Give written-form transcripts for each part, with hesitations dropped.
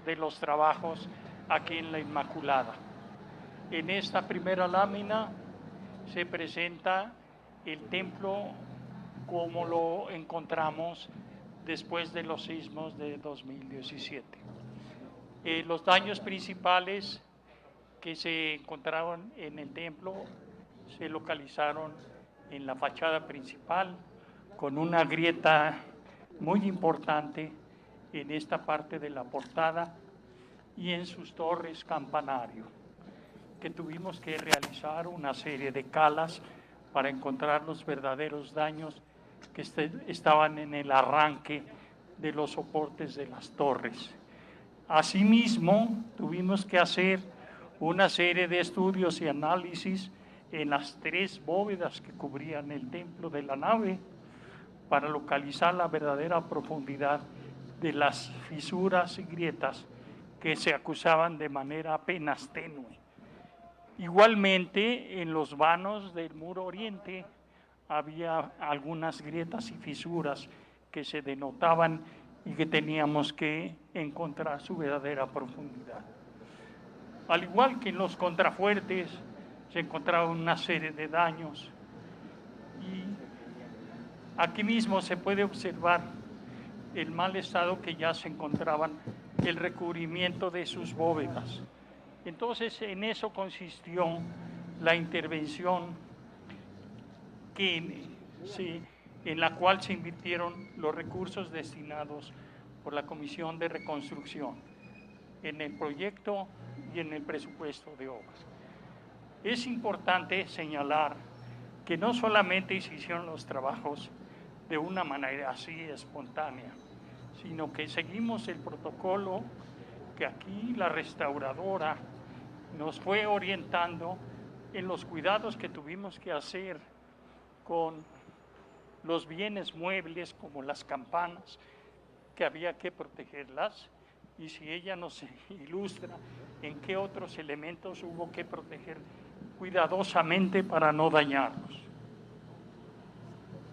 de los trabajos aquí en la Inmaculada. En esta primera lámina se presenta el templo como lo encontramos después de los sismos de 2017. Los daños principales que se encontraron en el templo se localizaron en la fachada principal, con una grieta muy importante en esta parte de la portada y en sus torres campanario, que tuvimos que realizar una serie de calas para encontrar los verdaderos daños que estaban en el arranque de los soportes de las torres. Asimismo, tuvimos que hacer una serie de estudios y análisis en las 3 bóvedas que cubrían el templo de la nave para localizar la verdadera profundidad de las fisuras y grietas que se acusaban de manera apenas tenue. Igualmente, en los vanos del muro oriente había algunas grietas y fisuras que se denotaban y que teníamos que encontrar su verdadera profundidad. Al igual que en los contrafuertes, se encontraban una serie de daños y aquí mismo se puede observar el mal estado que ya se encontraban, el recubrimiento de sus bóvedas. Entonces, en eso consistió la intervención en la cual se invirtieron los recursos destinados por la Comisión de Reconstrucción en el proyecto y en el presupuesto de obras. Es importante señalar que no solamente se hicieron los trabajos de una manera así espontánea, sino que seguimos el protocolo que aquí la restauradora nos fue orientando en los cuidados que tuvimos que hacer con los bienes muebles como las campanas, que había que protegerlas, y si ella nos ilustra en qué otros elementos hubo que proteger cuidadosamente para no dañarlos.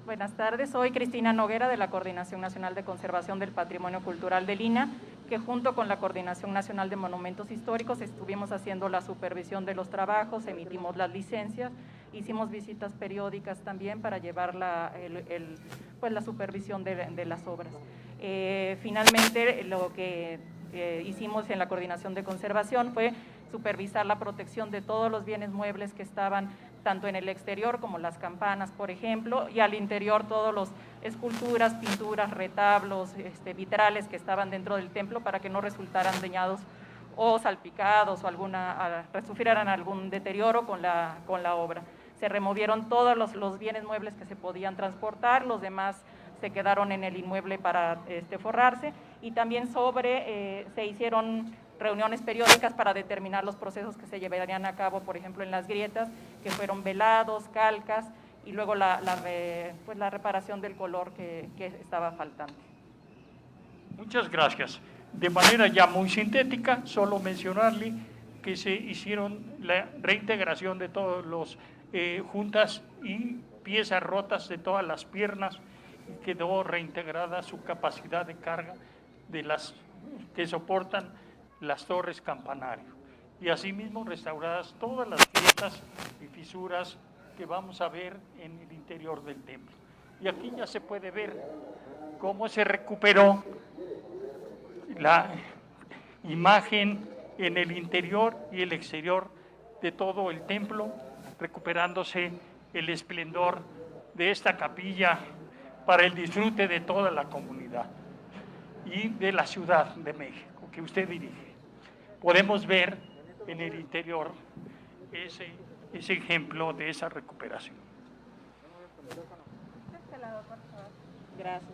Buenas tardes, soy Cristina Noguera de la Coordinación Nacional de Conservación del Patrimonio Cultural del INAH, que junto con la Coordinación Nacional de Monumentos Históricos estuvimos haciendo la supervisión de los trabajos, emitimos las licencias, hicimos visitas periódicas también para llevar la supervisión de las obras. Finalmente, lo que hicimos en la Coordinación de Conservación fue supervisar la protección de todos los bienes muebles que estaban tanto en el exterior como las campanas, por ejemplo, y al interior todos los esculturas, pinturas, retablos, vitrales que estaban dentro del templo para que no resultaran dañados o salpicados o sufrieran algún deterioro con la se removieron todos los bienes muebles que se podían transportar, los demás se quedaron en el inmueble para forrarse, y también se hicieron reuniones periódicas para determinar los procesos que se llevarían a cabo, por ejemplo, en las grietas, que fueron velados, calcas, y luego la reparación del color que estaba faltante. Muchas gracias. De manera ya muy sintética, solo mencionarle que se hicieron la reintegración de todos los juntas y piezas rotas de todas las piernas, y quedó reintegrada su capacidad de carga de las que soportan las torres campanario, y asimismo restauradas todas las grietas y fisuras que vamos a ver en el interior del templo. Y aquí ya se puede ver cómo se recuperó la imagen en el interior y el exterior de todo el templo, recuperándose el esplendor de esta capilla para el disfrute de toda la comunidad y de la Ciudad de México que usted dirige. Podemos ver en el interior ese ejemplo de esa recuperación. Gracias.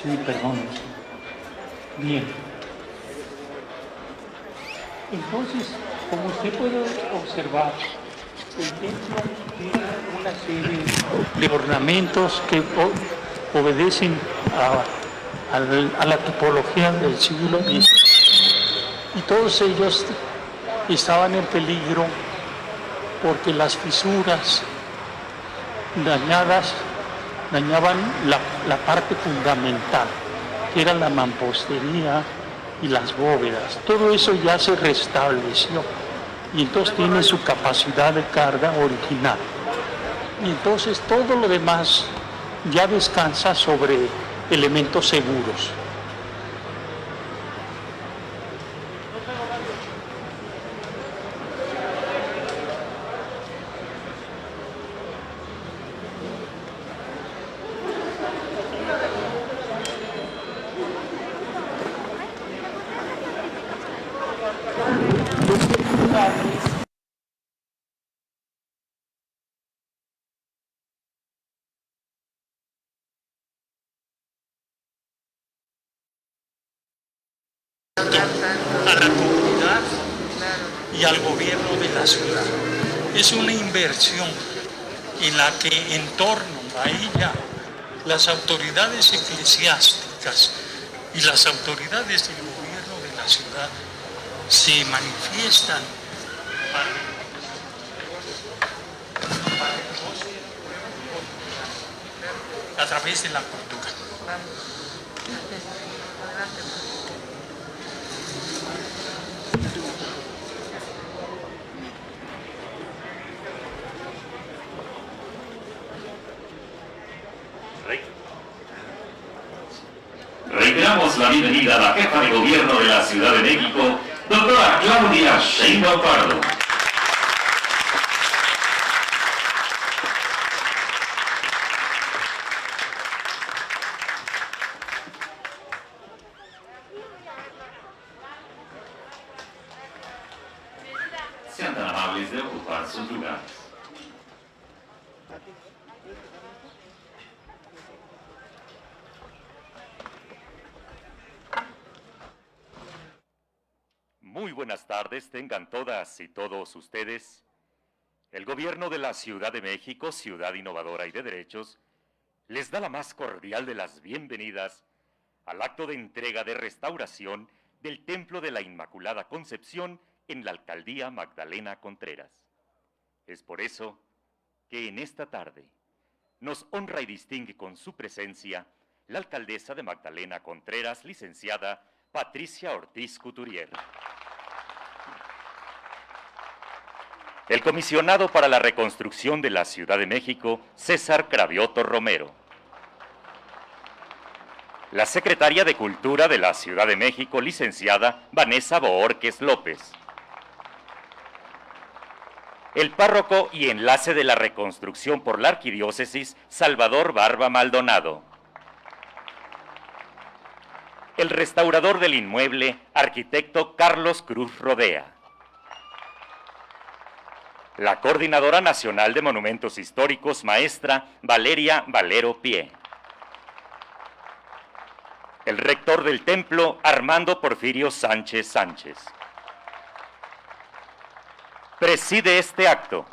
Sí, perdón. Bien. Entonces, como usted puede observar, el templo tiene una serie de ornamentos que obedecen a la tipología del siglo X. Y todos ellos estaban en peligro porque las fisuras dañaban la parte fundamental, que era la mampostería y las bóvedas. Todo eso ya se restableció y entonces tiene su capacidad de carga original. Y entonces todo lo demás ya descansa sobre elementos seguros. A la comunidad y al gobierno de la ciudad. Es una inversión en la que en torno a ella las autoridades eclesiásticas y las autoridades del gobierno de la ciudad se manifiestan a través de la cultura. Reiteramos la bienvenida a la jefa de gobierno de la Ciudad de México, doctora Claudia Sheinbaum Pardo. Sean tan amables de ocupar sus lugares. Muy buenas tardes, tengan todas y todos ustedes. El gobierno de la Ciudad de México, ciudad innovadora y de derechos, les da la más cordial de las bienvenidas al acto de entrega de restauración del Templo de la Inmaculada Concepción en la Alcaldía Magdalena Contreras. Es por eso que en esta tarde nos honra y distingue con su presencia la alcaldesa de Magdalena Contreras, licenciada Patricia Ortiz Couturier. El comisionado para la reconstrucción de la Ciudad de México, César Cravioto Romero. La secretaria de Cultura de la Ciudad de México, licenciada Vanessa Boórquez López. El párroco y enlace de la reconstrucción por la arquidiócesis, Salvador Barba Maldonado. El restaurador del inmueble, arquitecto Carlos Cruz Rodea. La Coordinadora Nacional de Monumentos Históricos, maestra Valeria Valero Pie. El rector del templo, Armando Porfirio Sánchez Sánchez. Preside este acto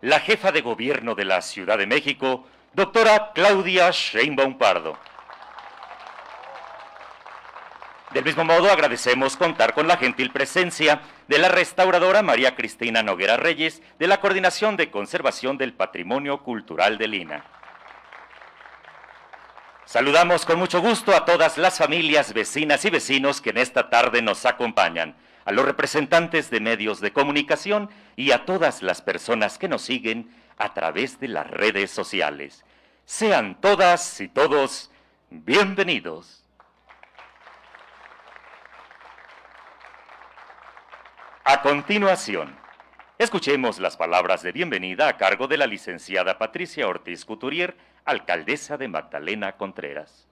la jefa de gobierno de la Ciudad de México, doctora Claudia Sheinbaum Pardo. Del mismo modo, agradecemos contar con la gentil presencia de la restauradora María Cristina Noguera Reyes, de la Coordinación de Conservación del Patrimonio Cultural de Lina. Saludamos con mucho gusto a todas las familias, vecinas y vecinos que en esta tarde nos acompañan, a los representantes de medios de comunicación y a todas las personas que nos siguen a través de las redes sociales. Sean todas y todos bienvenidos. A continuación, escuchemos las palabras de bienvenida a cargo de la licenciada Patricia Ortiz Couturier, alcaldesa de Magdalena Contreras.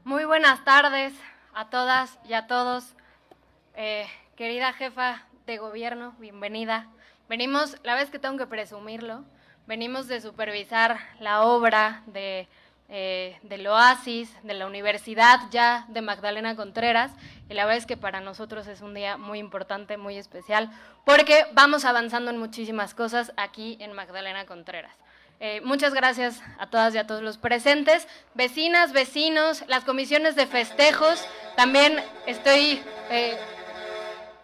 Muy buenas tardes a todas y a todos. Querida jefa de gobierno, bienvenida. Venimos, la vez que tengo que presumirlo, venimos de supervisar la obra del Oasis, de la Universidad ya de Magdalena Contreras, y la verdad es que para nosotros es un día muy importante, muy especial, porque vamos avanzando en muchísimas cosas aquí en Magdalena Contreras. Muchas gracias a todas y a todos los presentes, vecinas, vecinos, las comisiones de festejos. También estoy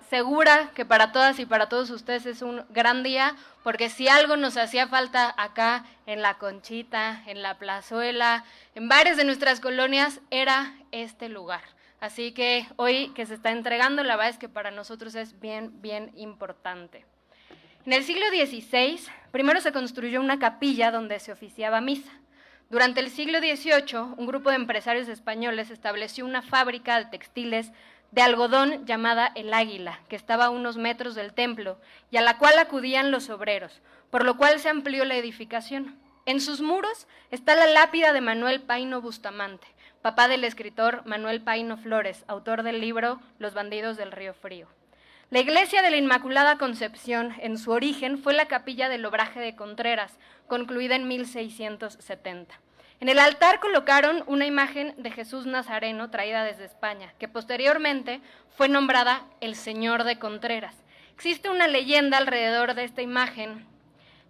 segura que para todas y para todos ustedes es un gran día, porque si algo nos hacía falta acá en La Conchita, en La Plazuela, en varias de nuestras colonias, era este lugar. Así que hoy que se está entregando, la verdad es que para nosotros es bien, bien importante. En el siglo XVI, primero se construyó una capilla donde se oficiaba misa. Durante el siglo XVIII, un grupo de empresarios españoles estableció una fábrica de textiles de algodón llamada El Águila, que estaba a unos metros del templo y a la cual acudían los obreros, por lo cual se amplió la edificación. En sus muros está la lápida de Manuel Paino Bustamante, papá del escritor Manuel Paino Flores, autor del libro Los bandidos del Río Frío. La iglesia de la Inmaculada Concepción, en su origen, fue la capilla del Obraje de Contreras, concluida en 1670. En el altar colocaron una imagen de Jesús Nazareno traída desde España, que posteriormente fue nombrada el Señor de Contreras. Existe una leyenda alrededor de esta imagen,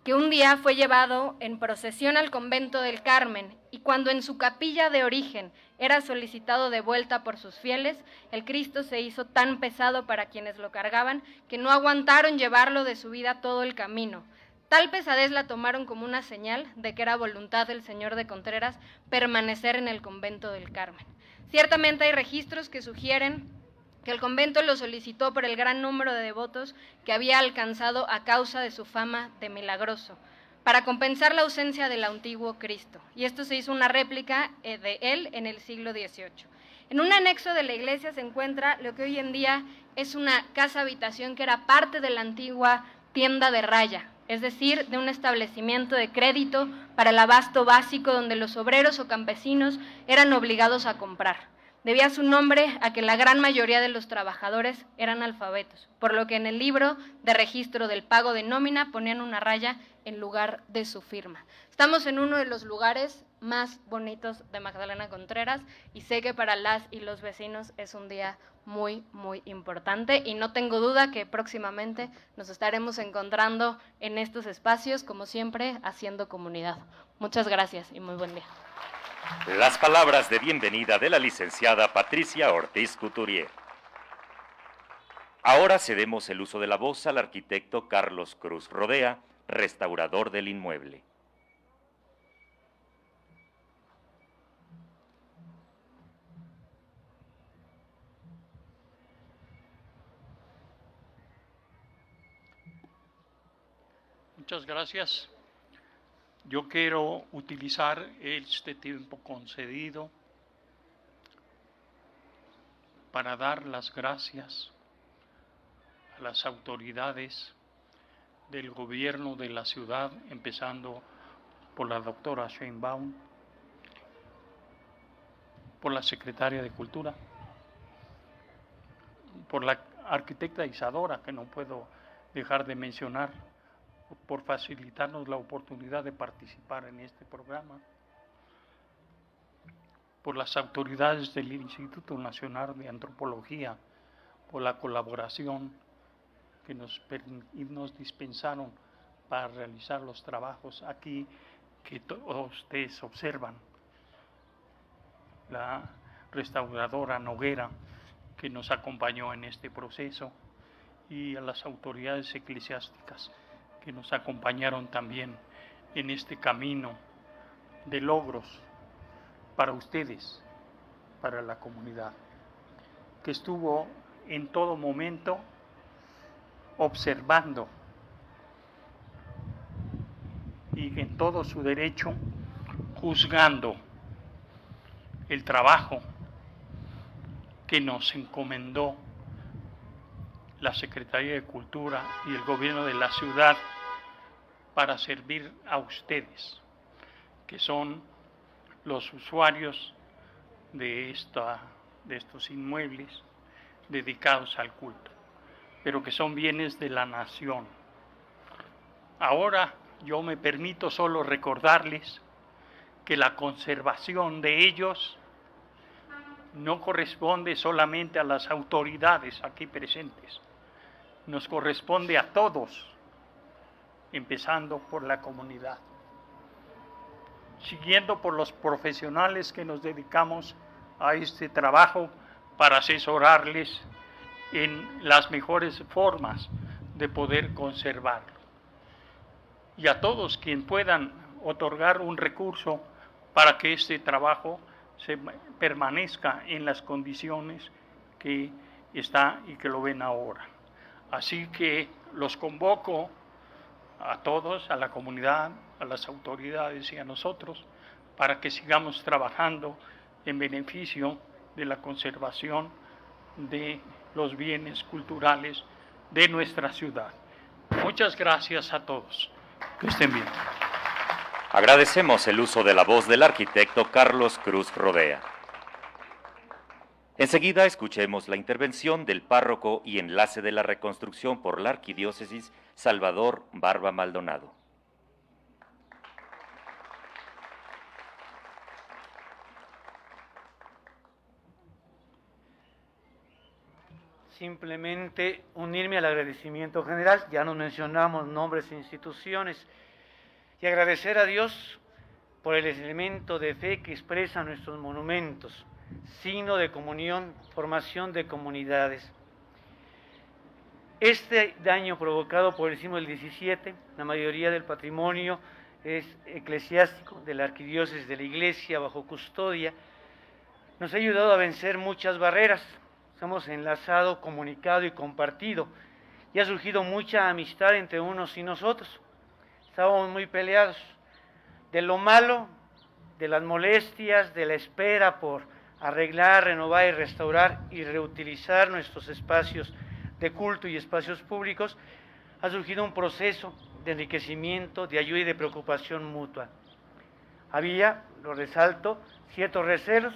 que un día fue llevado en procesión al convento del Carmen, y cuando en su capilla de origen era solicitado de vuelta por sus fieles, el Cristo se hizo tan pesado para quienes lo cargaban que no aguantaron llevarlo de su vida todo el camino. Tal pesadez la tomaron como una señal de que era voluntad del Señor de Contreras permanecer en el convento del Carmen. Ciertamente hay registros que sugieren que el convento lo solicitó por el gran número de devotos que había alcanzado a causa de su fama de milagroso, para compensar la ausencia del antiguo Cristo. Y esto se hizo una réplica de él en el siglo XVIII. En un anexo de la iglesia se encuentra lo que hoy en día es una casa-habitación que era parte de la antigua tienda de raya, es decir, de un establecimiento de crédito para el abasto básico donde los obreros o campesinos eran obligados a comprar. Debía su nombre a que la gran mayoría de los trabajadores eran alfabetos, por lo que en el libro de registro del pago de nómina ponían una raya en lugar de su firma. Estamos en uno de los lugares más bonitos de Magdalena Contreras y sé que para las y los vecinos es un día muy, muy importante y no tengo duda que próximamente nos estaremos encontrando en estos espacios, como siempre, haciendo comunidad. Muchas gracias y muy buen día. Las palabras de bienvenida de la licenciada Patricia Ortiz Couturier. Ahora cedemos el uso de la voz al arquitecto Carlos Cruz Rodea, restaurador del inmueble. Muchas gracias. Yo quiero utilizar este tiempo concedido para dar las gracias a las autoridades del gobierno de la ciudad, empezando por la doctora Sheinbaum, por la secretaria de Cultura, por la arquitecta Isadora, que no puedo dejar de mencionar, por facilitarnos la oportunidad de participar en este programa, por las autoridades del Instituto Nacional de Antropología, por la colaboración que nos dispensaron para realizar los trabajos aquí que todos ustedes observan, la restauradora Noguera que nos acompañó en este proceso y a las autoridades eclesiásticas que nos acompañaron también en este camino de logros para ustedes, para la comunidad, que estuvo en todo momento observando y en todo su derecho juzgando el trabajo que nos encomendó la Secretaría de Cultura y el gobierno de la ciudad para servir a ustedes, que son los usuarios de estos inmuebles dedicados al culto, pero que son bienes de la nación. Ahora Yo me permito solo recordarles que la conservación de ellos no corresponde solamente a las autoridades aquí presentes, nos corresponde a todos, empezando por la comunidad, siguiendo por los profesionales que nos dedicamos a este trabajo para asesorarles en las mejores formas de poder conservarlo. Y a todos quienes puedan otorgar un recurso para que este trabajo se permanezca en las condiciones que está y que lo ven ahora. Así que los convoco a todos, a la comunidad, a las autoridades y a nosotros, para que sigamos trabajando en beneficio de la conservación de los bienes culturales de nuestra ciudad. Muchas gracias a todos. Que estén bien. Agradecemos el uso de la voz del arquitecto Carlos Cruz Rodea. Enseguida escuchemos la intervención del párroco y enlace de la reconstrucción por la Arquidiócesis, Salvador Barba Maldonado. Simplemente unirme al agradecimiento general, ya nos mencionamos nombres e instituciones, y agradecer a Dios por el elemento de fe que expresan nuestros monumentos, signo de comunión, formación de comunidades. Este daño provocado por el sismo del 17, la mayoría del patrimonio es eclesiástico de la arquidiócesis de la Iglesia bajo custodia, nos ha ayudado a vencer muchas barreras. Hemos enlazado, comunicado y compartido, y ha surgido mucha amistad entre unos y nosotros. Estábamos muy peleados de lo malo, de las molestias, de la espera por arreglar, renovar y restaurar y reutilizar nuestros espacios de culto y espacios públicos. Ha surgido un proceso de enriquecimiento, de ayuda y de preocupación mutua. Había, lo resalto, ciertos recelos,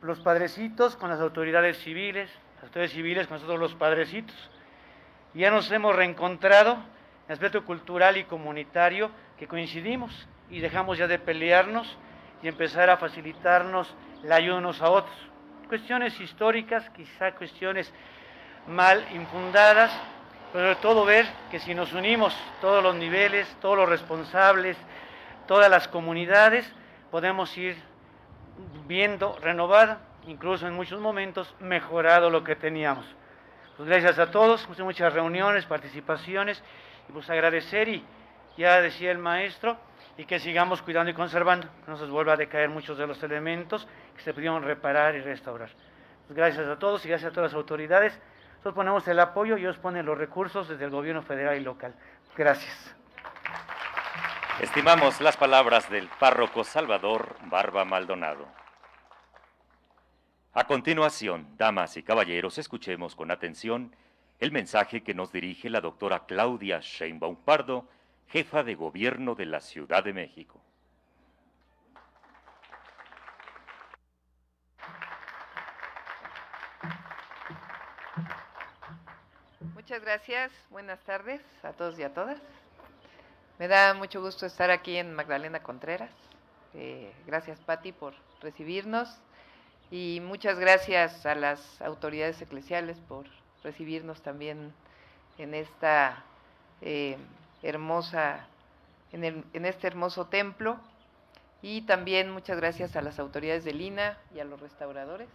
los padrecitos con las autoridades civiles con nosotros los padrecitos. Ya nos hemos reencontrado en el aspecto cultural y comunitario, que coincidimos y dejamos ya de pelearnos y empezar a facilitarnos la ayuda unos a otros. Cuestiones históricas, quizá cuestiones mal infundadas, pero sobre todo ver que si nos unimos todos los niveles, todos los responsables, todas las comunidades, podemos ir viendo renovada, incluso en muchos momentos mejorado lo que teníamos. Pues gracias a todos, muchas reuniones, participaciones, y pues agradecer, y ya decía el maestro, y que sigamos cuidando y conservando, que no se vuelva a decaer muchos de los elementos que se pudieron reparar y restaurar. Pues gracias a todos y gracias a todas las autoridades. Nosotros ponemos el apoyo y ellos ponen los recursos desde el gobierno federal y local. Gracias. Estimamos las palabras del párroco Salvador Barba Maldonado. A continuación, damas y caballeros, escuchemos con atención el mensaje que nos dirige la doctora Claudia Sheinbaum Pardo, jefa de gobierno de la Ciudad de México. Muchas gracias, buenas tardes a todos y a todas. Me da mucho gusto estar aquí en Magdalena Contreras. Gracias, Pati, por recibirnos, y muchas gracias a las autoridades eclesiales por recibirnos también en esta en este hermoso templo, y también muchas gracias a las autoridades del INAH y a los restauradores,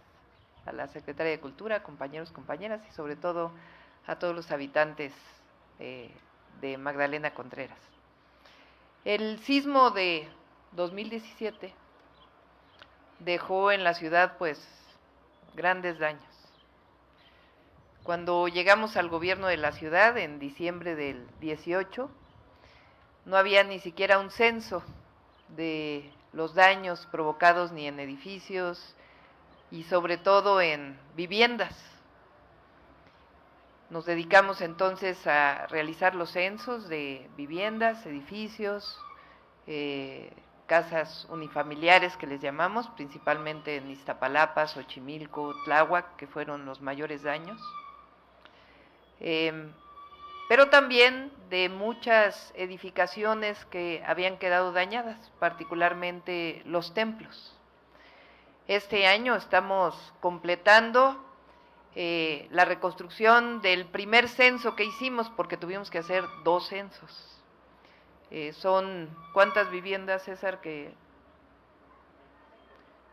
a la Secretaría de Cultura, compañeros, compañeras, y sobre todo a todos los habitantes de Magdalena Contreras. El sismo de 2017 dejó en la ciudad pues grandes daños. Cuando llegamos al gobierno de la ciudad en diciembre del 18, no había ni siquiera un censo de los daños provocados ni en edificios y sobre todo en viviendas. Nos dedicamos entonces a realizar los censos de viviendas, edificios, casas unifamiliares que les llamamos, principalmente en Iztapalapa, Xochimilco, Tláhuac, que fueron los mayores daños. pero también de muchas edificaciones que habían quedado dañadas, particularmente los templos. Este año estamos completando la reconstrucción del primer censo que hicimos, porque tuvimos que hacer 2 censos. Son, ¿cuántas viviendas, César?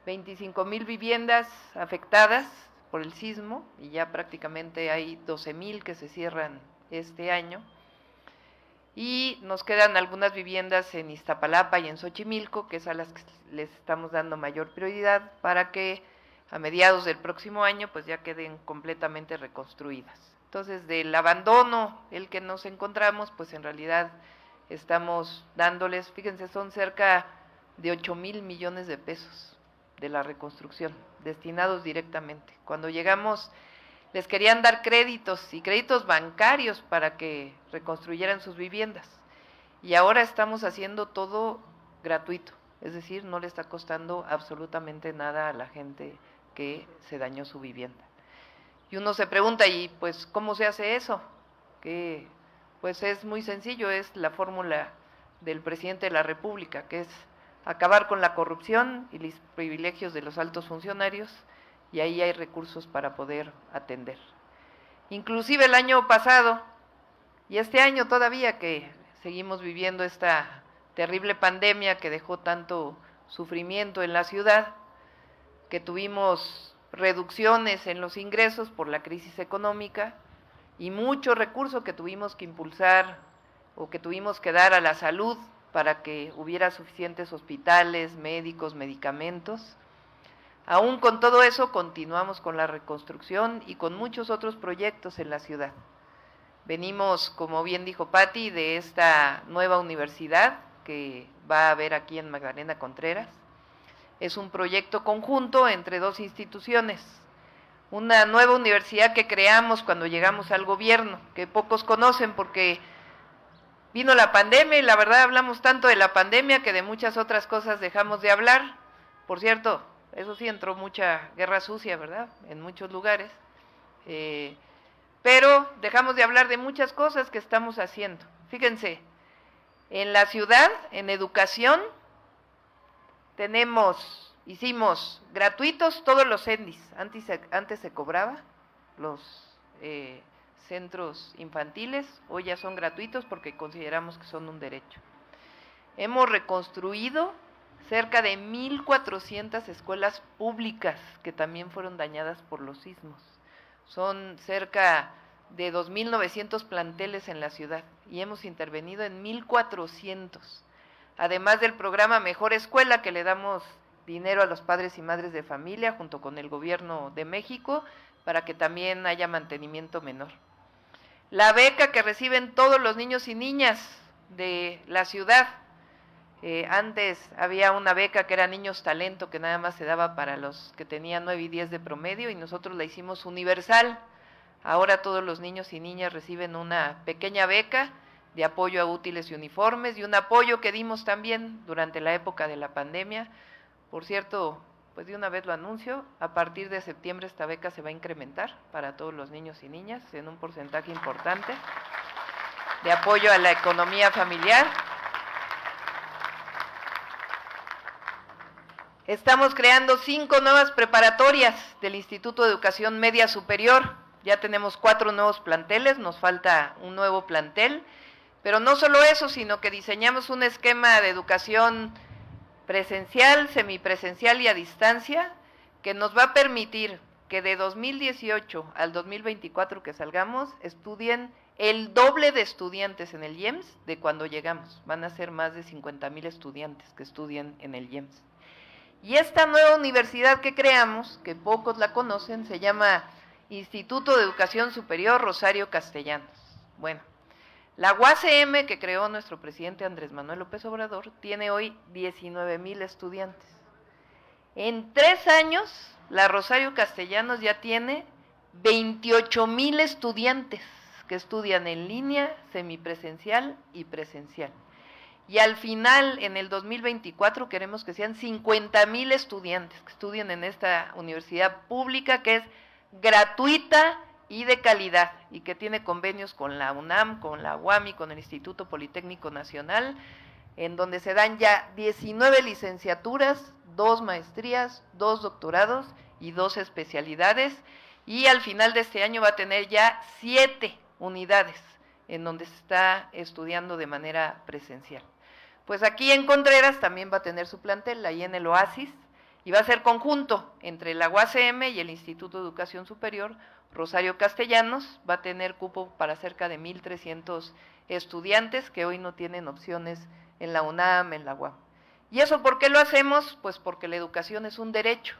25,000 viviendas afectadas por el sismo, y ya prácticamente hay 12,000 que se cierran este año. Y nos quedan algunas viviendas en Iztapalapa y en Xochimilco, que es a las que les estamos dando mayor prioridad para que a mediados del próximo año pues ya queden completamente reconstruidas. Entonces, del abandono el que nos encontramos, pues en realidad estamos dándoles, fíjense, son cerca de 8,000 millones de pesos de la reconstrucción, destinados directamente. Cuando llegamos les querían dar créditos y créditos bancarios para que reconstruyeran sus viviendas. Y ahora estamos haciendo todo gratuito, es decir, no le está costando absolutamente nada a la gente que se dañó su vivienda. Y uno se pregunta, ¿y pues cómo se hace eso? Que pues es muy sencillo, es la fórmula del presidente de la República, que es acabar con la corrupción y los privilegios de los altos funcionarios, y ahí hay recursos para poder atender. Inclusive el año pasado, y este año todavía que seguimos viviendo esta terrible pandemia que dejó tanto sufrimiento en la ciudad, que tuvimos reducciones en los ingresos por la crisis económica y mucho recurso que tuvimos que impulsar o que tuvimos que dar a la salud para que hubiera suficientes hospitales, médicos, medicamentos. Aún con todo eso continuamos con la reconstrucción y con muchos otros proyectos en la ciudad. Venimos, como bien dijo Patti, de esta nueva universidad que va a haber aquí en Magdalena Contreras. Es un proyecto conjunto entre 2 instituciones. Una nueva universidad que creamos cuando llegamos al gobierno, que pocos conocen porque vino la pandemia y la verdad hablamos tanto de la pandemia que de muchas otras cosas dejamos de hablar. Por cierto, eso sí, entró mucha guerra sucia, ¿verdad?, en muchos lugares. Pero dejamos de hablar de muchas cosas que estamos haciendo. Fíjense, en la ciudad, en educación, hicimos gratuitos todos los CENDIs. Antes se cobraba los centros infantiles, hoy ya son gratuitos porque consideramos que son un derecho. Hemos reconstruido cerca de 1,400 escuelas públicas que también fueron dañadas por los sismos. Son cerca de 2,900 planteles en la ciudad y hemos intervenido en 1,400. Además del programa Mejor Escuela, que le damos dinero a los padres y madres de familia junto con el gobierno de México para que también haya mantenimiento menor. La beca que reciben todos los niños y niñas de la ciudad. Antes había una beca que era Niños Talento, que nada más se daba para los que tenían 9 y 10 de promedio, y nosotros la hicimos universal. Ahora todos los niños y niñas reciben una pequeña beca de apoyo a útiles y uniformes, y un apoyo que dimos también durante la época de la pandemia. Por cierto, pues de una vez lo anuncio, a partir de septiembre esta beca se va a incrementar para todos los niños y niñas en un porcentaje importante de apoyo a la economía familiar. Estamos creando 5 nuevas preparatorias del Instituto de Educación Media Superior. Ya tenemos 4 nuevos planteles, nos falta un nuevo plantel. Pero no solo eso, sino que diseñamos un esquema de educación presencial, semipresencial y a distancia, que nos va a permitir que de 2018 al 2024 que salgamos, estudien el doble de estudiantes en el IEMS de cuando llegamos. Van a ser más de 50,000 estudiantes que estudien en el IEMS. Y esta nueva universidad que creamos, que pocos la conocen, se llama Instituto de Educación Superior Rosario Castellanos. Bueno, la UACM que creó nuestro presidente Andrés Manuel López Obrador tiene hoy 19,000 estudiantes. En 3 años, la Rosario Castellanos ya tiene 28,000 estudiantes que estudian en línea, semipresencial y presencial. Y al final, en el 2024, queremos que sean 50,000 estudiantes que estudien en esta universidad pública que es gratuita y de calidad, y que tiene convenios con la UNAM, con la UAM y con el Instituto Politécnico Nacional, en donde se dan ya 19 licenciaturas, 2 maestrías, 2 doctorados y 2 especialidades, y al final de este año va a tener ya 7 unidades en donde se está estudiando de manera presencial. Pues aquí en Contreras también va a tener su plantel, ahí en el Oasis, y va a ser conjunto entre la UACM y el Instituto de Educación Superior. Rosario Castellanos va a tener cupo para cerca de 1,300 estudiantes que hoy no tienen opciones en la UNAM, en la UAM. ¿Y eso por qué lo hacemos? Pues porque la educación es un derecho.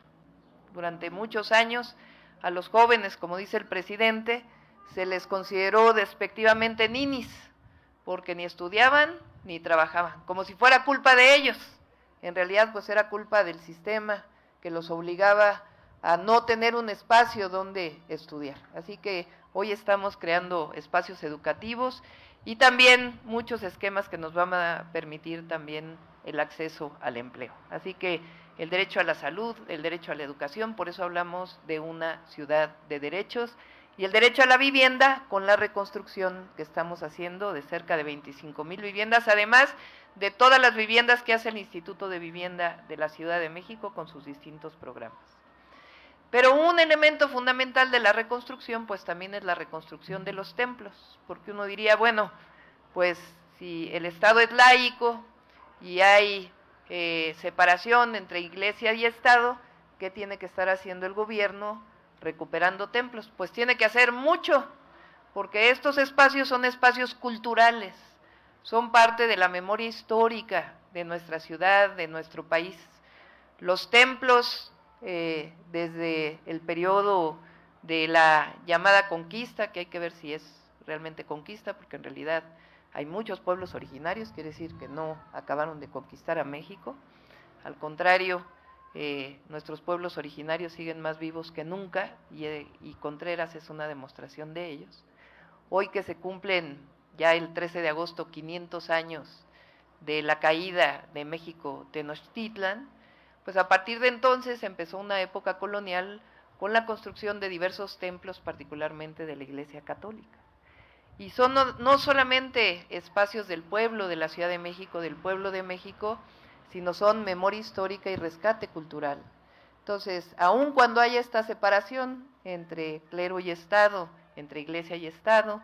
Durante muchos años a los jóvenes, como dice el presidente, se les consideró despectivamente ninis, porque ni estudiaban ni trabajaban, como si fuera culpa de ellos. En realidad, pues era culpa del sistema que los obligaba a no tener un espacio donde estudiar. Así que hoy estamos creando espacios educativos y también muchos esquemas que nos van a permitir también el acceso al empleo. Así que el derecho a la salud, el derecho a la educación, por eso hablamos de una ciudad de derechos, y el derecho a la vivienda con la reconstrucción que estamos haciendo de cerca de 25,000 viviendas, además de todas las viviendas que hace el Instituto de Vivienda de la Ciudad de México con sus distintos programas. Pero un elemento fundamental de la reconstrucción, pues también es la reconstrucción de los templos, porque uno diría, bueno, pues si el Estado es laico y hay separación entre iglesia y Estado, ¿qué tiene que estar haciendo el gobierno recuperando templos? Pues tiene que hacer mucho, porque estos espacios son espacios culturales, son parte de la memoria histórica de nuestra ciudad, de nuestro país. Los templos, desde el periodo de la llamada conquista, que hay que ver si es realmente conquista, porque en realidad hay muchos pueblos originarios, quiere decir que no acabaron de conquistar a México, al contrario, nuestros pueblos originarios siguen más vivos que nunca y Contreras es una demostración de ellos. Hoy que se cumplen ya el 13 de agosto 500 años de la caída de México Tenochtitlan, pues a partir de entonces empezó una época colonial con la construcción de diversos templos, particularmente de la Iglesia Católica. Y son no solamente espacios del pueblo de la Ciudad de México, del pueblo de México, sino son memoria histórica y rescate cultural. Entonces, aun cuando haya esta separación entre clero y Estado, entre iglesia y Estado,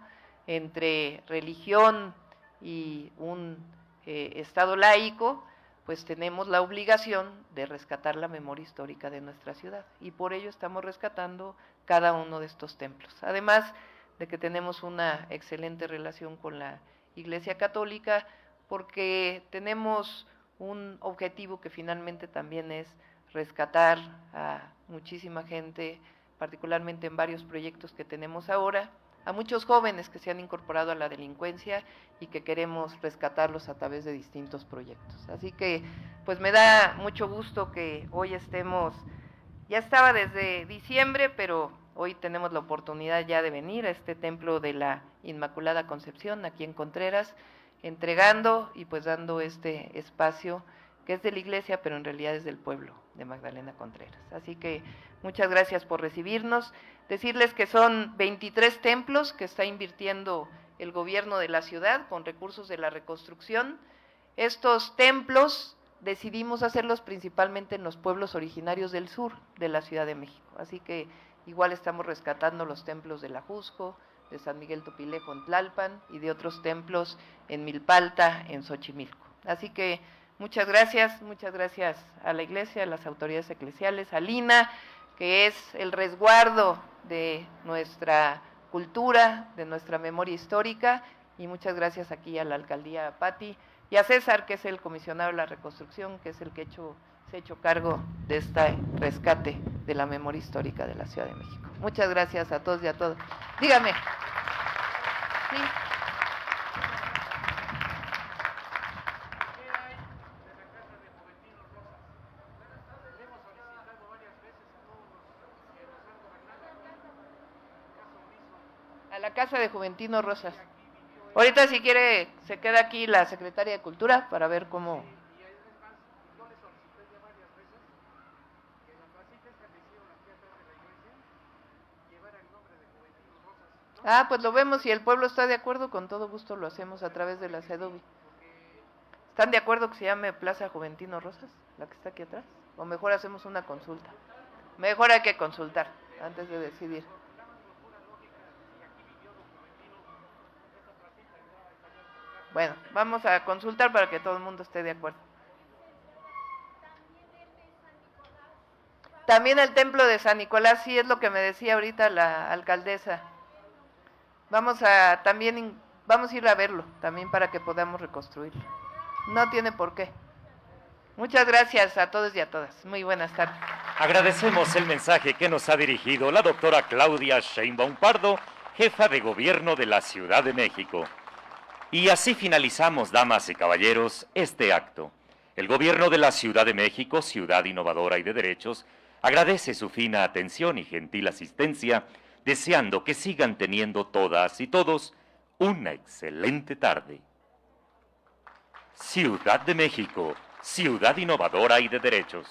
entre religión y un Estado laico, pues tenemos la obligación de rescatar la memoria histórica de nuestra ciudad. Y por ello estamos rescatando cada uno de estos templos. Además de que tenemos una excelente relación con la Iglesia Católica, porque tenemos un objetivo que finalmente también es rescatar a muchísima gente, particularmente en varios proyectos que tenemos ahora, a muchos jóvenes que se han incorporado a la delincuencia y que queremos rescatarlos a través de distintos proyectos. Así que, pues me da mucho gusto que hoy estemos, ya estaba desde diciembre, pero hoy tenemos la oportunidad ya de venir a este templo de la Inmaculada Concepción, aquí en Contreras, entregando y pues dando este espacio que es de la iglesia, pero en realidad es del pueblo de Magdalena Contreras. Así que muchas gracias por recibirnos. Decirles que son 23 templos que está invirtiendo el gobierno de la ciudad con recursos de la reconstrucción. Estos templos decidimos hacerlos principalmente en los pueblos originarios del sur de la Ciudad de México. Así que igual estamos rescatando los templos de la Jusco, de San Miguel Topilejo en Tlalpan y de otros templos en Milpalta, en Xochimilco. Así que muchas gracias a la iglesia, a las autoridades eclesiales, a Lina, que es el resguardo de nuestra cultura, de nuestra memoria histórica, y muchas gracias aquí a la alcaldía Pati y a César, que es el comisionado de la reconstrucción, que es el que se ha hecho cargo de este rescate de la memoria histórica de la Ciudad de México. Muchas gracias a todos y a todas. Dígame. Sí. A la Casa de Juventino Rosas. Ahorita si quiere se queda aquí la secretaria de Cultura para ver cómo. Ah, pues lo vemos, si el pueblo está de acuerdo, con todo gusto lo hacemos a través de la CEDUBI. ¿Están de acuerdo que se llame Plaza Juventino Rosas, la que está aquí atrás? ¿O mejor hacemos una consulta? Mejor hay que consultar antes de decidir. Bueno, vamos a consultar para que todo el mundo esté de acuerdo. También el templo de San Nicolás, sí es lo que me decía ahorita la alcaldesa. Vamos a ir a verlo también para que podamos reconstruirlo. No tiene por qué. Muchas gracias a todos y a todas. Muy buenas tardes. Agradecemos el mensaje que nos ha dirigido la doctora Claudia Sheinbaum Pardo, jefa de gobierno de la Ciudad de México. Y así finalizamos, damas y caballeros, este acto. El gobierno de la Ciudad de México, ciudad innovadora y de derechos, agradece su fina atención y gentil asistencia, deseando que sigan teniendo todas y todos una excelente tarde. Ciudad de México, ciudad innovadora y de derechos.